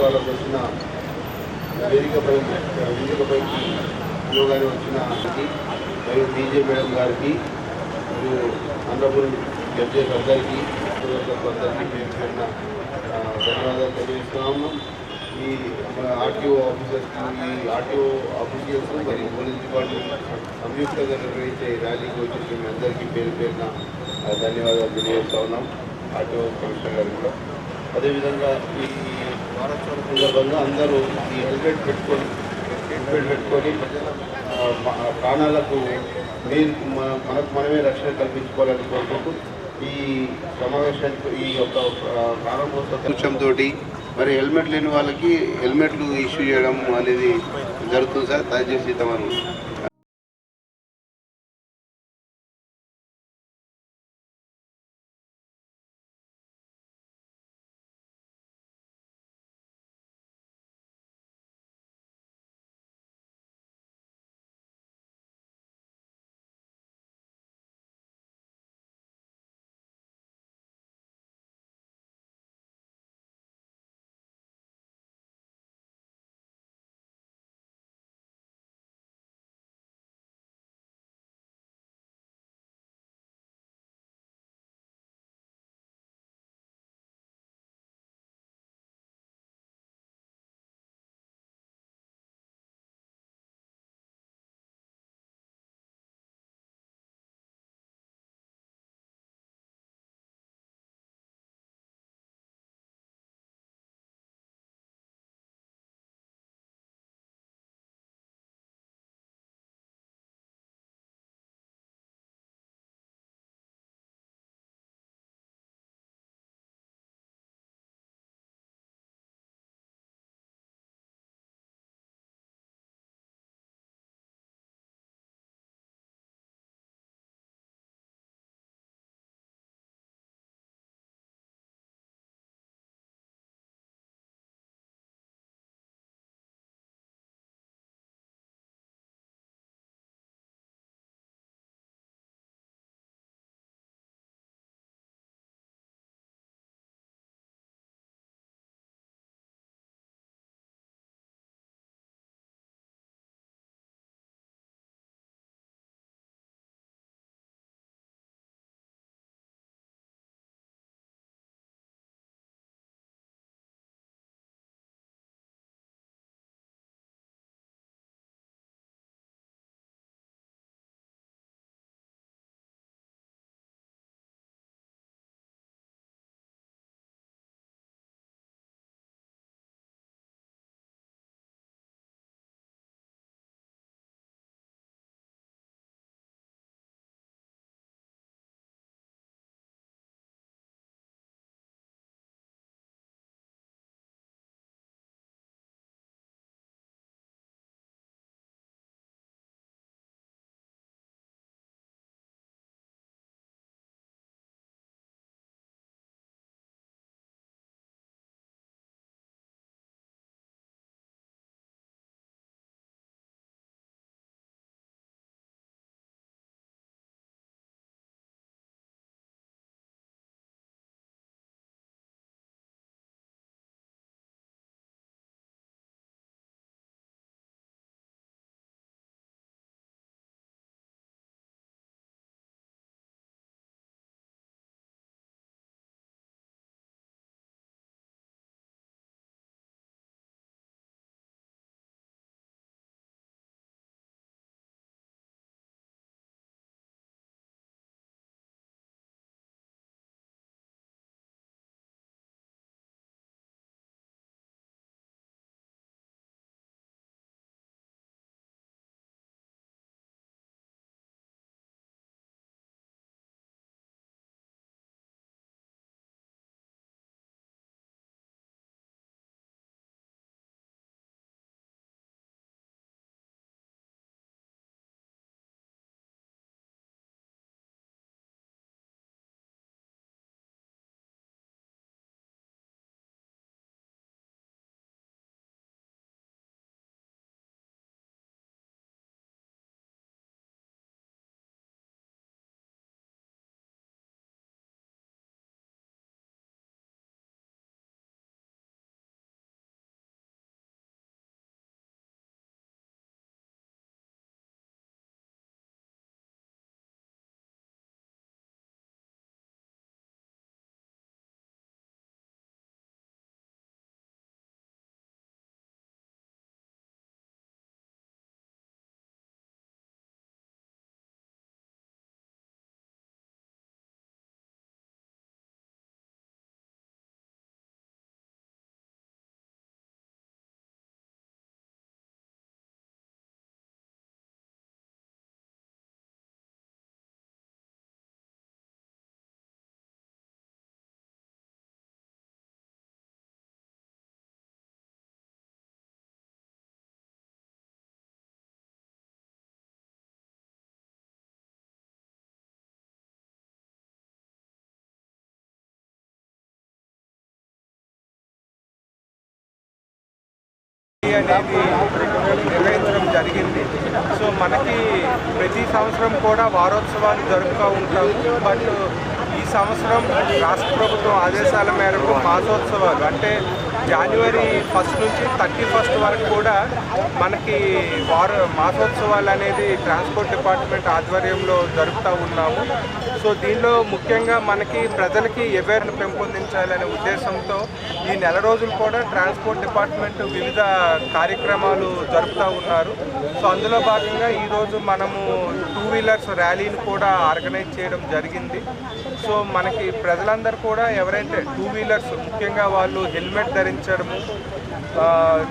వాళ్ళకు వచ్చిన వేదికపైకి యోగాని వచ్చిన మరియు డీజే మేడం గారికి మరియు ఆనరబుల్ జడ్జెస్ అందరికీ అందరికీ పేరు పేరున ధన్యవాదాలు తెలియజేస్తున్నాము. ఈ ఆర్టీఓ ఆఫీసర్స్కి, ఈ ఆర్టీఓ ఆఫీసర్స్ మరియు పోలీస్ డిపార్ట్మెంట్ సంయుక్తంగా నిర్వహించే ర్యాలీకి వచ్చి మీ అందరికీ పేరు పేరున ధన్యవాదాలు తెలియజేస్తా ఉన్నాం. ఆర్టీఓ కమిషనర్ గారికి కూడా. అదేవిధంగా ఈ వారోత్సవం సందర్భంగా అందరూ ఈ హెల్మెట్ పెట్టుకొని ప్రజల ప్రాణాలకు మనకు మనమే రక్షణ కల్పించుకోవాలని కోరుకుంటూ ఈ సమావేశానికి ఈ యొక్క ప్రారంభోత్సవంతో మరి హెల్మెట్ లేని వాళ్ళకి హెల్మెట్లు ఇష్యూ చేయడం అనేది జరుగుతుంది సార్. దయచేసి తమరు అనేది నిర్వహించడం జరిగింది. సో మనకి ప్రతి సంవత్సరం కూడా వారోత్సవాలు జరుపుతూ ఉంటాము. బట్ ఈ సంవత్సరం రాష్ట్ర ప్రభుత్వం ఆదేశాల మేరకు మాసోత్సవాలు అంటే జనవరి 1 నుంచి 31 వరకు కూడా మనకి మాసోత్సవాలు అనేది ట్రాన్స్పోర్ట్ డిపార్ట్మెంట్ ఆధ్వర్యంలో జరుపుతూ ఉన్నాము. సో దీనిలో ముఖ్యంగా మనకి ప్రజలకి అవేర్నెస్ పెంపొందించాలనే ఉద్దేశంతో ఈ నెల రోజులు కూడా ట్రాన్స్పోర్ట్ డిపార్ట్మెంట్ వివిధ కార్యక్రమాలు జరుపుతూ ఉన్నారు. సో అందులో భాగంగా ఈరోజు మనము 2 వీలర్స్ ర్యాలీని కూడా ఆర్గనైజ్ చేయడం జరిగింది. సో మనకి ప్రజలందరూ కూడా ఎవరైతే 2 వీలర్స్ ముఖ్యంగా వాళ్ళు హెల్మెట్ ధరించడము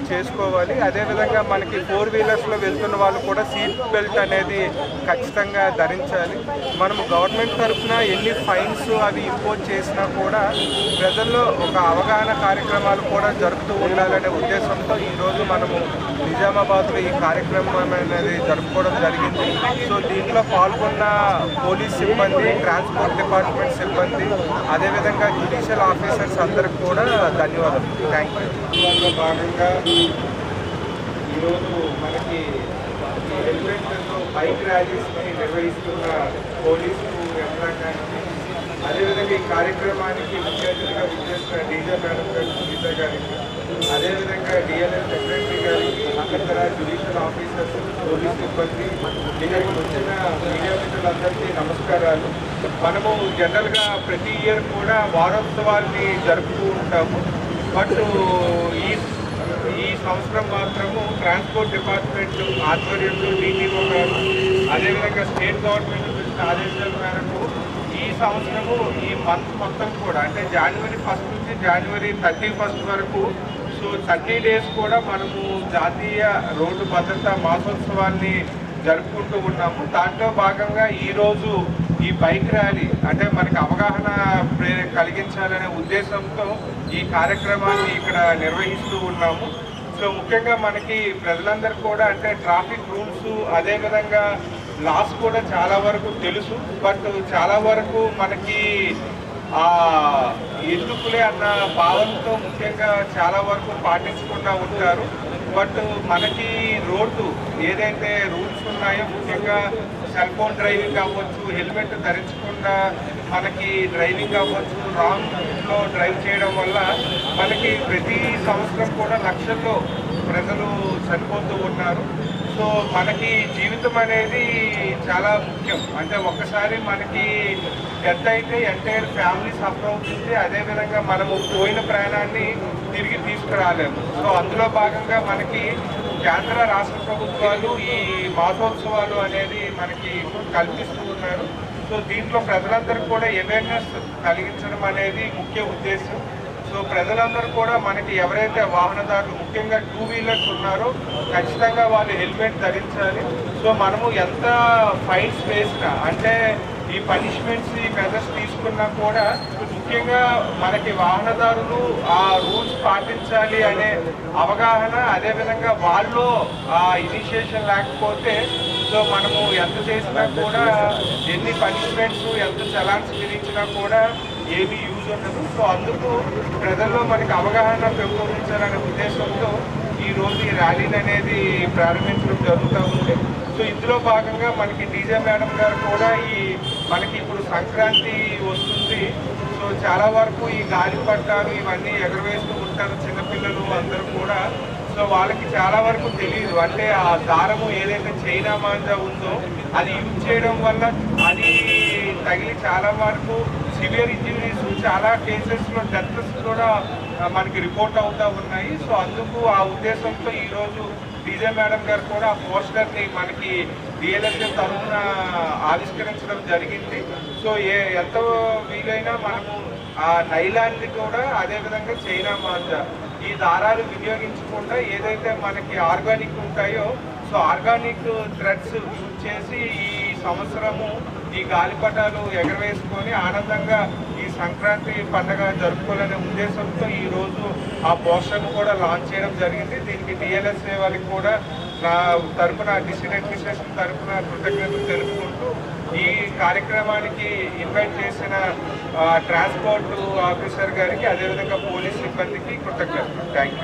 చేసుకోవాలి. అదేవిధంగా మనకి 4 వీలర్స్లో వెళ్తున్న వాళ్ళు కూడా సీట్ బెల్ట్ అనేది ఖచ్చితంగా ధరించాలి. మనము గవర్నమెంట్ తరఫున ఎన్ని ఫైన్స్ అవి ఇంపోజ్ చేసినా కూడా ప్రజల్లో ఒక అవగాహన కార్యక్రమాలు కూడా జరుపుతూ ఉండాలనే ఉద్దేశంతో ఈరోజు మనము నిజామాబాద్లో ఈ కార్యక్రమం అనేది జరుపుకోవడం జరిగింది. సో దీంట్లో పాల్గొన్న పోలీస్ సిబ్బంది, ట్రాన్స్పోర్ట్ డిపార్ట్మెంట్ సిబ్బంది, అదేవిధంగా జ్యుడిషియల్ ఆఫీసర్స్ అందరికి కూడా ధన్యవాదాలు. Thank you. భాగంగా ఈరోజు మనకి హెల్మెట్తో బైక్ ర్యాలీస్ని నిర్వహిస్తున్న పోలీసు యంత్రాంగానికి, అదేవిధంగా ఈ కార్యక్రమానికి ముఖ్య అతిథిగా విచ్చేసిన డీజే మేడం గారు సునీత గారికి, అదేవిధంగా డిఎల్ఎస్ సెక్రటరీ గారికి, ఇతర జ్యుడిషియల్ ఆఫీసర్స్, పోలీస్ సిబ్బంది, ఇక్కడికి వచ్చిన మీడియా మిత్రులందరికీ నమస్కారాలు. మనము జనరల్గా ప్రతి ఇయర్ కూడా వారోత్సవాల్ని జరుపుతూ ఉంటాము. బట్ ఈ సంవత్సరం మాత్రము ట్రాన్స్పోర్ట్ డిపార్ట్మెంట్ ఆధ్వర్యంలో DTO గారు, అదేవిధంగా స్టేట్ గవర్నమెంట్ ఇచ్చిన ఆదేశాల మేరకు ఈ సంవత్సరము ఈ మంత్ మొత్తం కూడా అంటే జనవరి 1 నుంచి జనవరి 31 వరకు సో 30 డేస్ కూడా మనము జాతీయ రోడ్డు భద్రతా మాసోత్సవాన్ని జరుపుకుంటూ ఉన్నాము. దాంట్లో భాగంగా ఈరోజు ఈ బైక్ ర్యాలీ అంటే మనకి అవగాహన కలిగించాలనే ఉద్దేశంతో ఈ కార్యక్రమాన్ని ఇక్కడ నిర్వహిస్తూ ఉన్నాము. సో ముఖ్యంగా మనకి ప్రజలందరూ కూడా అంటే ట్రాఫిక్ రూల్స్, అదేవిధంగా లాస్ కూడా చాలా వరకు తెలుసు. బట్ చాలా వరకు మనకి ఎందుకులే అన్న భావంతో ముఖ్యంగా చాలా వరకు పాటించకుండా ఉంటారు. బట్ మనకి రోడ్డు ఏదైతే రూల్స్ ఉన్నాయో ముఖ్యంగా సెల్ ఫోన్ డ్రైవింగ్ అవ్వచ్చు, హెల్మెట్ ధరించకుండా మనకి డ్రైవింగ్ అవ్వచ్చు, రాంగ్లో డ్రైవ్ చేయడం వల్ల మనకి ప్రతి సంవత్సరం కూడా లక్షల్లో ప్రజలు చనిపోతూ ఉన్నారు. సో మనకి జీవితం అనేది చాలా ముఖ్యం. అంటే ఒక్కసారి మనకి డెత్ అయితే ఎంటైర్ ఫ్యామిలీ సఫర్ అవుతుంది. అదేవిధంగా మనము పోయిన ప్రాణాన్ని తిరిగి తీసుకురాలేము. సో అందులో భాగంగా మనకి కేంద్ర రాష్ట్ర ప్రభుత్వాలు ఈ మాసోత్సవాలు అనేది మనకి కల్పిస్తూ ఉన్నారు. సో దీంట్లో ప్రజలందరికీ కూడా అవేర్నెస్ కలిగించడం అనేది ముఖ్య ఉద్దేశం. సో ప్రజలందరూ కూడా మనకి ఎవరైతే వాహనదారులు ముఖ్యంగా 2 వీలర్స్ ఉన్నారో ఖచ్చితంగా వాళ్ళు హెల్మెట్ ధరించాలి. సో మనము ఎంత ఫైన్స్ వేసినా అంటే ఈ పనిష్మెంట్స్, ఈ మెజర్స్ తీసుకున్నా కూడా ముఖ్యంగా మనకి వాహనదారులు ఆ రూల్స్ పాటించాలి అనే అవగాహన, అదేవిధంగా వాళ్ళు ఆ ఇనిషియేషన్ లేకపోతే సో మనము ఎంత చేసినా కూడా ఎన్ని పనిష్మెంట్స్, ఎంత చలాన్స్ విధించినా కూడా ఏమీ యూజ్ ఉండదు. సో అందుకు ప్రజల్లో మనకి అవగాహన పెంపొందించాలనే ఉద్దేశంతో ఈరోజు ఈ ర్యాలీని అనేది ప్రారంభించడం జరుగుతూ ఉంది. సో ఇందులో భాగంగా మనకి డీజే మేడం గారు కూడా మనకి ఇప్పుడు సంక్రాంతి వస్తుంది. సో చాలా వరకు ఈ గాలిపటాలు ఇవన్నీ ఎగరవేస్తూ ఉంటారు చిన్నపిల్లలు అందరూ కూడా. సో వాళ్ళకి చాలా వరకు తెలియదు. అంటే ఆ దారము ఏదైతే చైనా మాంజా ఉందో అది యూజ్ చేయడం వల్ల అది తగిలి చాలా వరకు సివియర్ ఇంజరీస్, చాలా కేసెస్లో డెత్స్ కూడా మనకి రిపోర్ట్ అవుతూ ఉన్నాయి. సో అందుకు ఆ ఉద్దేశంతో ఈరోజు డీజే మేడం గారు కూడా ఆ పోస్టర్ని మనకి డిఎల్ఎస్ఏ తరఫున ఆవిష్కరించడం జరిగింది. సో ఎంత వీలైనా మనము ఆ నైలాన్ని కూడా, అదేవిధంగా చైనా మాంజా ఈ దారాలు వినియోగించకుండా ఏదైతే మనకి ఆర్గానిక్ ఉంటాయో సో ఆర్గానిక్ థ్రెడ్స్ యూజ్ చేసి ఈ సంవత్సరము ఈ గాలిపటాలు ఎగరవేసుకొని ఆనందంగా ఈ సంక్రాంతి పండుగ జరుపుకోవాలనే ఉద్దేశంతో ఈరోజు ఆ పోస్టర్ను కూడా లాంచ్ చేయడం జరిగింది. దీనికి డిఎల్ఎస్ఏ వాళ్ళకి కూడా నా తరఫున, డిస్ట్రిక్ట్ అడ్మినిస్ట్రేషన్ తరఫున కృతజ్ఞతలు తెలుపుకుంటూ ఈ కార్యక్రమానికి ఇన్వైట్ చేసిన ట్రాన్స్పోర్ట్ ఆఫీసర్ గారికి, అదేవిధంగా పోలీస్ సిబ్బందికి కృతజ్ఞతలు. Thank you.